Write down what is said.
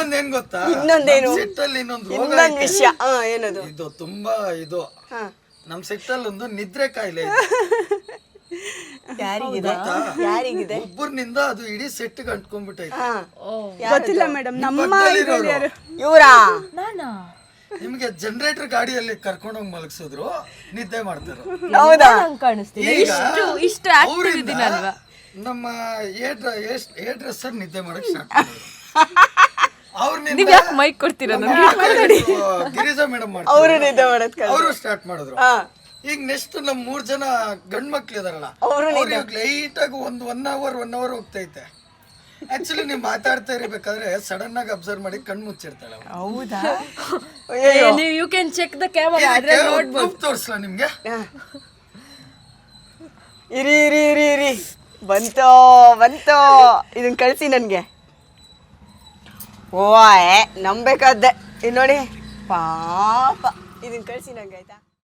ಇನ್ನೊಂದೇನ್ ಗೊತ್ತಾ, ಇನ್ನೊಂದೇನು? ಸೆಟ್ ಅಲ್ಲಿ ಇನ್ನೊಂದು ರೋಗ ಇನ್ನೊಂದು ಐತೆ. ವಿಷಯ ಏನದು? ಇದು ತುಂಬಾ ಇದು ಹಾ. ನಮ್ ಸೆಟ್ ಅಲ್ಲಿ ಒಂದು ನಿದ್ರೆ ಕಾಯಿಲೆ ಇದೆ. ಯಾರಿಗಿದೆ? ಗೊತ್ತಾ? ಯಾರಿಗಿದೆ? ಒಬ್ಬರ್ನಿಂದ ಅದು ಇಡೀ ಸೆಟ್ ಅಂಟ್ಕೊಂಡ್ಬಿಟ್ಟೈತೆ. ಹಾ. ಗೊತ್ತಿಲ್ಲ ಮೇಡಮ್. ನಮ್ಮ ಪಕ್ಕದಲ್ಲಿರೋರು. ಇವ್ರಾ? ನಾನಾ ನಿಮ್ಗೆ ಜನರೇಟರ್ ಗಾಡಿಯಲ್ಲಿ ಕರ್ಕೊಂಡೋಗಿ ಮಲಗಿಸಿದ್ರು ನಿದ್ದೆ ಮಾಡ್ತಾರೆ. ಹೌದಾ? ನಂಗೆ ಕಾಣಿಸ್ತಿಲ್ಲ. ಈಗ ಇಷ್ಟು ಆಕ್ಟಿವ್ ಅವ್ರಿಂದ ಇದೀನಲ್ವಾ? ನಮ್ಮ ಏರ್ ಡ್ರೆಸ್ಸರ್ ನಿದ್ದೆ ಮಾಡಕ್ ಸ್ಟಾರ್ಟ್ ನೀವ್ ಯಾಕೆ ಮೈಕ್ ಕೊಡ್ತೀರಾ ನನಗೆ? ಗಿರಿಜಾ ಮೇಡಮ್ ಅವರು ನಿದ್ದೆ ಮಾಡದ್ ಅವರು ಸ್ಟಾರ್ಟ್ ಮಾಡಿದ್ರು. ಹಾ. ಈಗ ನೆಕ್ಸ್ಟ್ ನಮ್ 3 ಜನ ಗಂಡ್ ಮಕ್ಳು ಇದಾರಲ್ಲ, ಅವ್ರು ಅವ್ರಿಗೆ ಲೈಟ್ ಆಗಿ ಒಂದು 1 ಅವರ್ ಹೋಗ್ತೈತೆ. ಆಕ್ಚುಲಿ ನೀವು ಮಾತಾಡ್ತಾ ಇರಬೇಕಾದ್ರೆ ಸಡನ್ ಆಗಿ ಅಬ್ಸರ್ವ್ ಮಾಡಿ ಕಣ್ಣು ಮುಚ್ಚಿರ್ತಾಳೆ ಅವ್ಳು. ಹೌದಾ? ನೀವು you can check the camera. ಅದ್ರಲ್ಲಿ ಇದಕ್ಕೆ ನೋಡ್ಬೋದು. proof ತೋರ್ಸ್ಲಾ ನಿಮ್ಗೆ? ಇರಿ ಇರಿ ಇರಿ ಇರಿ ಬಂತೋ ಬಂತೋ, ಇದನ್ನ ಕಳಿಸಿ ನನ್ಗೆ. ಓ ನಂಬೇಕಾದ್ದೆ. ಇದು ನೋಡಿ ಪಾಪ, ಇದನ್ನ ಕಳಿಸಿ ನಂಗೆ ಆಯ್ತಾ?